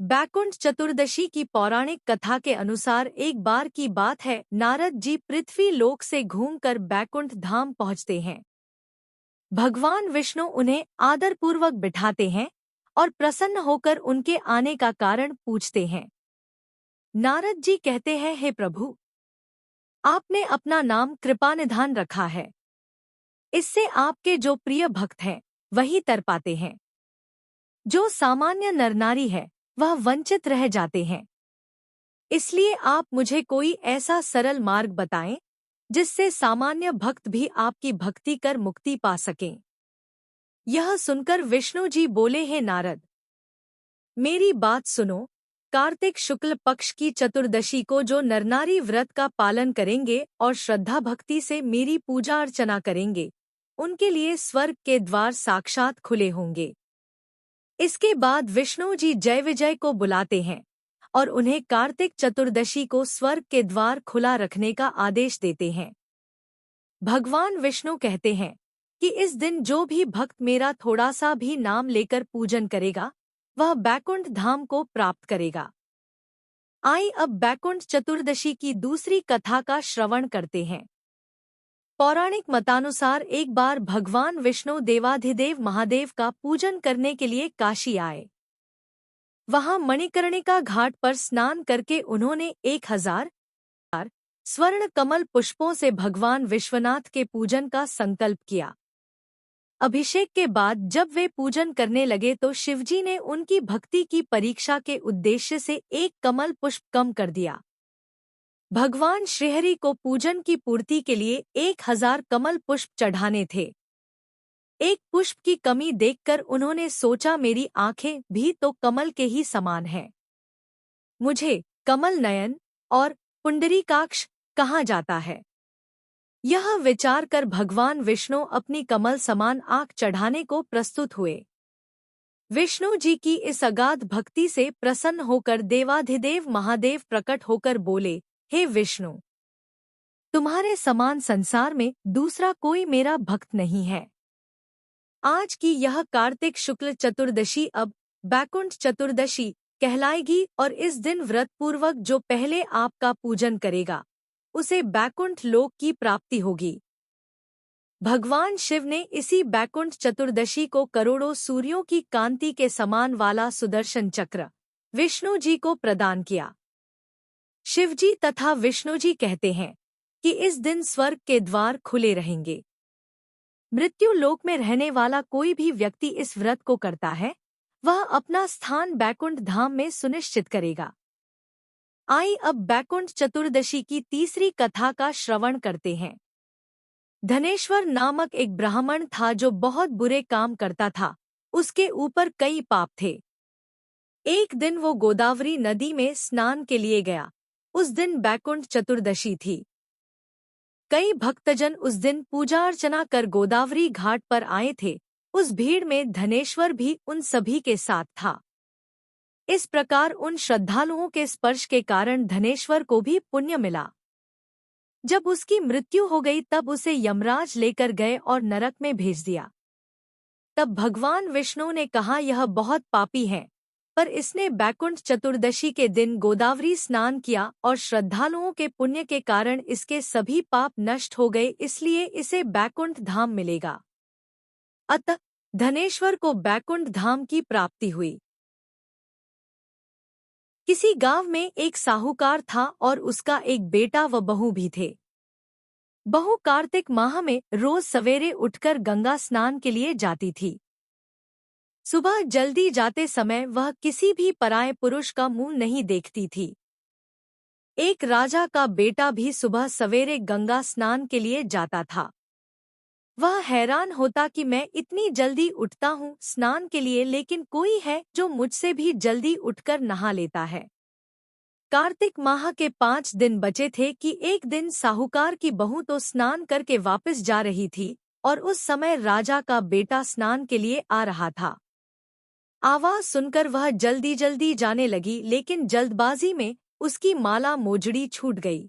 बैकुंठ चतुर्दशी की पौराणिक कथा के अनुसार एक बार की बात है, नारद जी पृथ्वी लोक से घूमकर बैकुंठ धाम पहुंचते हैं। भगवान विष्णु उन्हें आदरपूर्वक बिठाते हैं और प्रसन्न होकर उनके आने का कारण पूछते हैं। नारद जी कहते हैं, हे प्रभु, आपने अपना नाम कृपानिधान रखा है। इससे आपके जो प्रिय भक्त हैं वही तर पाते हैं। जो सामान्य नरनारी है वह वंचित रह जाते हैं। इसलिए आप मुझे कोई ऐसा सरल मार्ग बताएं जिससे सामान्य भक्त भी आपकी भक्ति कर मुक्ति पा सकें। यह सुनकर विष्णु जी बोले, हे नारद, मेरी बात सुनो। कार्तिक शुक्ल पक्ष की चतुर्दशी को जो नरनारी व्रत का पालन करेंगे और श्रद्धा भक्ति से मेरी पूजा अर्चना करेंगे, उनके लिए स्वर्ग के द्वार साक्षात खुले होंगे। इसके बाद विष्णु जी जय विजय को बुलाते हैं और उन्हें कार्तिक चतुर्दशी को स्वर्ग के द्वार खुला रखने का आदेश देते हैं। भगवान विष्णु कहते हैं कि इस दिन जो भी भक्त मेरा थोड़ा सा भी नाम लेकर पूजन करेगा वह बैकुंठ धाम को प्राप्त करेगा। आई अब बैकुंठ चतुर्दशी की दूसरी कथा का श्रवण करते हैं। पौराणिक मतानुसार एक बार भगवान विष्णु देवाधिदेव महादेव का पूजन करने के लिए काशी आए। वहां मणिकर्णिका घाट पर स्नान करके उन्होंने 1000 स्वर्ण कमल पुष्पों से भगवान विश्वनाथ के पूजन का संकल्प किया। अभिषेक के बाद जब वे पूजन करने लगे तो शिवजी ने उनकी भक्ति की परीक्षा के उद्देश्य से एक कमल पुष्प कम कर दिया। भगवान श्रीहरि को पूजन की पूर्ति के लिए 1000 कमल पुष्प चढ़ाने थे। एक पुष्प की कमी देखकर उन्होंने सोचा, मेरी आंखें भी तो कमल के ही समान हैं। मुझे कमल नयन और पुंडरीकाक्ष कहा जाता है। यह विचार कर भगवान विष्णु अपनी कमल समान आंख चढ़ाने को प्रस्तुत हुए। विष्णु जी की इस अगाध भक्ति से प्रसन्न होकर देवाधिदेव महादेव प्रकट होकर बोले, हे विष्णु, तुम्हारे समान संसार में दूसरा कोई मेरा भक्त नहीं है। आज की यह कार्तिक शुक्ल चतुर्दशी अब बैकुंठ चतुर्दशी कहलाएगी और इस दिन व्रत पूर्वक जो पहले आपका पूजन करेगा उसे बैकुंठ लोक की प्राप्ति होगी। भगवान शिव ने इसी बैकुंठ चतुर्दशी को करोड़ों सूर्यों की कांति के समान वाला सुदर्शन चक्र विष्णु जी को प्रदान किया। शिवजी तथा विष्णु जी कहते हैं कि इस दिन स्वर्ग के द्वार खुले रहेंगे। मृत्यु लोक में रहने वाला कोई भी व्यक्ति इस व्रत को करता है वह अपना स्थान बैकुंठ धाम में सुनिश्चित करेगा। आई अब बैकुंठ चतुर्दशी की तीसरी कथा का श्रवण करते हैं। धनेश्वर नामक एक ब्राह्मण था जो बहुत बुरे काम करता था। उसके ऊपर कई पाप थे। एक दिन वो गोदावरी नदी में स्नान के लिए गया। उस दिन बैकुंठ चतुर्दशी थी। कई भक्तजन उस दिन पूजा अर्चना कर गोदावरी घाट पर आए थे। उस भीड़ में धनेश्वर भी उन सभी के साथ था। इस प्रकार उन श्रद्धालुओं के स्पर्श के कारण धनेश्वर को भी पुण्य मिला। जब उसकी मृत्यु हो गई तब उसे यमराज लेकर गए और नरक में भेज दिया। तब भगवान विष्णु ने कहा, यह बहुत पापी है, पर इसने बैकुंठ चतुर्दशी के दिन गोदावरी स्नान किया और श्रद्धालुओं के पुण्य के कारण इसके सभी पाप नष्ट हो गए, इसलिए इसे बैकुंठ धाम मिलेगा। अतः धनेश्वर को बैकुंठ धाम की प्राप्ति हुई। किसी गांव में एक साहूकार था और उसका एक बेटा व बहू भी थे। बहू कार्तिक माह में रोज सवेरे उठकर गंगा स्नान के लिए जाती थी। सुबह जल्दी जाते समय वह किसी भी पराये पुरुष का मुंह नहीं देखती थी। एक राजा का बेटा भी सुबह सवेरे गंगा स्नान के लिए जाता था। वह हैरान होता कि मैं इतनी जल्दी उठता हूँ स्नान के लिए, लेकिन कोई है जो मुझसे भी जल्दी उठकर नहा लेता है। कार्तिक माह के 5 दिन बचे थे कि एक दिन साहूकार की बहू तो स्नान करके वापस जा रही थी और उस समय राजा का बेटा स्नान के लिए आ रहा था। आवाज सुनकर वह जल्दी जल्दी जाने लगी, लेकिन जल्दबाजी में उसकी माला मोजड़ी छूट गई।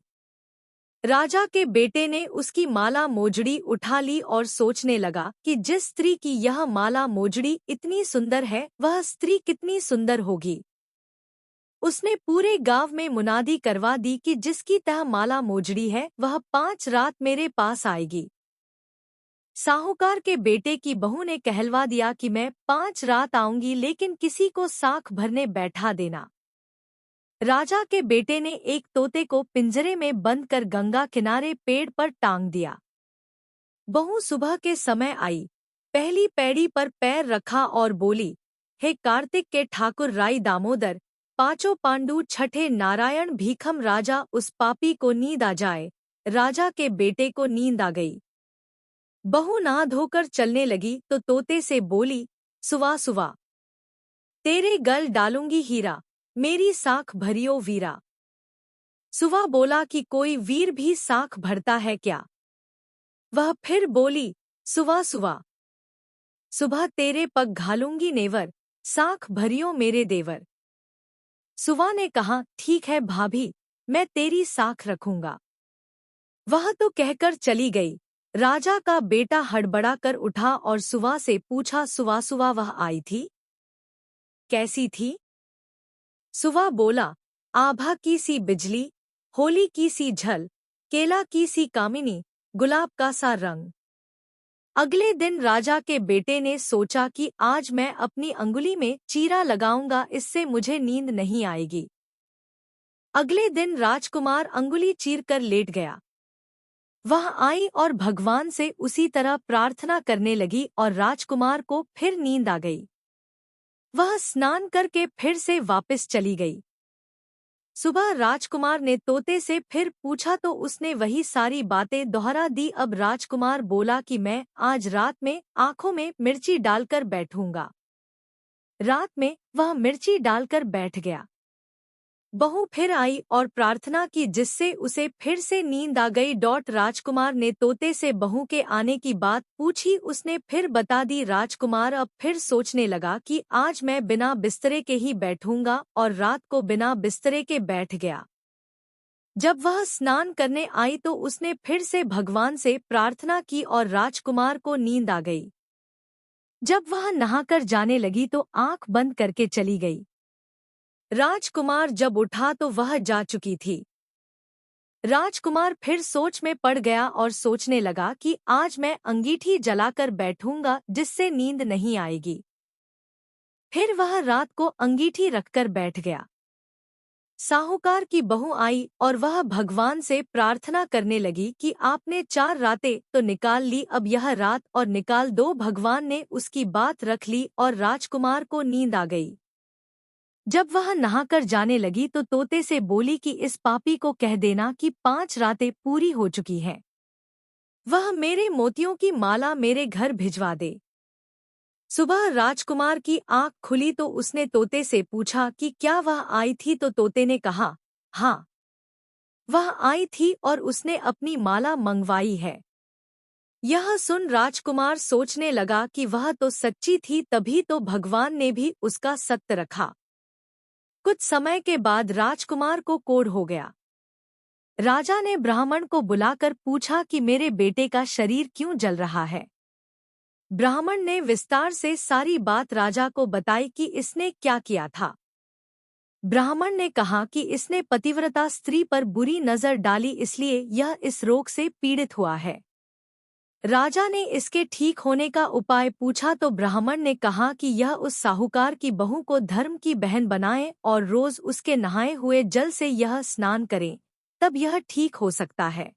राजा के बेटे ने उसकी माला मोजड़ी उठा ली और सोचने लगा कि जिस स्त्री की यह माला मोजड़ी इतनी सुंदर है वह स्त्री कितनी सुंदर होगी। उसने पूरे गांव में मुनादी करवा दी कि जिसकी तह माला मोजड़ी है वह 5 रात मेरे पास आएगी। साहूकार के बेटे की बहू ने कहलवा दिया कि मैं 5 रात आऊंगी, लेकिन किसी को साख भरने बैठा देना। राजा के बेटे ने एक तोते को पिंजरे में बंद कर गंगा किनारे पेड़ पर टांग दिया। बहू सुबह के समय आई, पहली पैड़ी पर पैर रखा और बोली, हे कार्तिक के ठाकुर राई दामोदर, पांचों पांडु छठे नारायण भीखम राजा, उस पापी को नींद आ जाए। राजा के बेटे को नींद आ गई। बहू नहा धोकर चलने लगी तो तोते से बोली, सुवा सुवा, तेरे गल डालूंगी हीरा, मेरी साख भरियो वीरा। सुवा बोला कि कोई वीर भी साख भरता है क्या? वह फिर बोली, सुवा सुवा, सुबह तेरे पग घालूंगी नेवर, साख भरियो मेरे देवर। सुवा ने कहा, ठीक है भाभी, मैं तेरी साख रखूंगा। वह तो कहकर चली गई। राजा का बेटा हड़बड़ा कर उठा और सुवा से पूछा, सुवा सुवा, वह आई थी? कैसी थी? सुवा बोला, आभा की सी बिजली, होली की सी झल, केला की सी कामिनी, गुलाब का सा रंग। अगले दिन राजा के बेटे ने सोचा कि आज मैं अपनी अंगुली में चीरा लगाऊंगा, इससे मुझे नींद नहीं आएगी। अगले दिन राजकुमार अंगुली चीर कर लेट गया। वह आई और भगवान से उसी तरह प्रार्थना करने लगी और राजकुमार को फिर नींद आ गई। वह स्नान करके फिर से वापस चली गई। सुबह राजकुमार ने तोते से फिर पूछा तो उसने वही सारी बातें दोहरा दी। अब राजकुमार बोला कि मैं आज रात में आंखों में मिर्ची डालकर बैठूंगा। रात में वह मिर्ची डालकर बैठ गया। बहू फिर आई और प्रार्थना की, जिससे उसे फिर से नींद आ गई। राजकुमार ने तोते से बहू के आने की बात पूछी, उसने फिर बता दी। राजकुमार अब फिर सोचने लगा कि आज मैं बिना बिस्तरे के ही बैठूंगा और रात को बिना बिस्तरे के बैठ गया। जब वह स्नान करने आई तो उसने फिर से भगवान से प्रार्थना की और राजकुमार को नींद आ गई। जब वह नहाकर जाने लगी तो आंख बंद करके चली गई। राजकुमार जब उठा तो वह जा चुकी थी। राजकुमार फिर सोच में पड़ गया और सोचने लगा कि आज मैं अंगीठी जलाकर बैठूंगा, जिससे नींद नहीं आएगी। फिर वह रात को अंगीठी रखकर बैठ गया। साहूकार की बहू आई और वह भगवान से प्रार्थना करने लगी कि आपने 4 रातें तो निकाल ली, अब यह रात और निकाल दो। भगवान ने उसकी बात रख ली और राजकुमार को नींद आ गई। जब वह नहाकर जाने लगी तो तोते से बोली कि इस पापी को कह देना कि 5 रातें पूरी हो चुकी हैं। वह मेरे मोतियों की माला मेरे घर भिजवा दे। सुबह राजकुमार की आंख खुली तो उसने तोते से पूछा कि क्या वह आई थी, तो तोते ने कहा, हाँ, वह आई थी और उसने अपनी माला मंगवाई है। यह सुन राजकुमार सोचने लगा कि वह तो सच्ची थी, तभी तो भगवान ने भी उसका सत्य रखा। कुछ समय के बाद राजकुमार को कोढ़ हो गया। राजा ने ब्राह्मण को बुलाकर पूछा कि मेरे बेटे का शरीर क्यों जल रहा है। ब्राह्मण ने विस्तार से सारी बात राजा को बताई कि इसने क्या किया था। ब्राह्मण ने कहा कि इसने पतिव्रता स्त्री पर बुरी नजर डाली, इसलिए यह इस रोग से पीड़ित हुआ है। राजा ने इसके ठीक होने का उपाय पूछा तो ब्राह्मण ने कहा कि यह उस साहूकार की बहू को धर्म की बहन बनाए और रोज उसके नहाए हुए जल से यह स्नान करे, तब यह ठीक हो सकता है।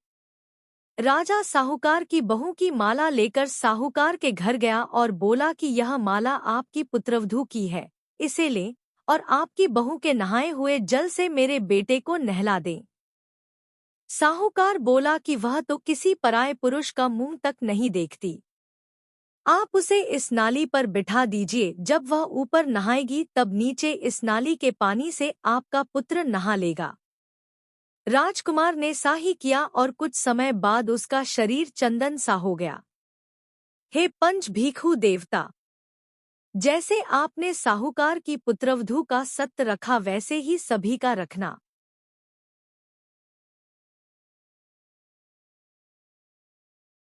राजा साहूकार की बहू की माला लेकर साहूकार के घर गया और बोला कि यह माला आपकी पुत्रवधू की है, इसे ले और आपकी बहू के नहाए हुए जल से मेरे बेटे को नहला दें। साहूकार बोला कि वह तो किसी पराये पुरुष का मुंह तक नहीं देखती। आप उसे इस नाली पर बिठा दीजिए, जब वह ऊपर नहाएगी तब नीचे इस नाली के पानी से आपका पुत्र नहा लेगा। राजकुमार ने सा ही किया और कुछ समय बाद उसका शरीर चंदन सा हो गया। हे पंच भीखू देवता, जैसे आपने साहूकार की पुत्रवधू का सत्य रखा वैसे ही सभी का रखना।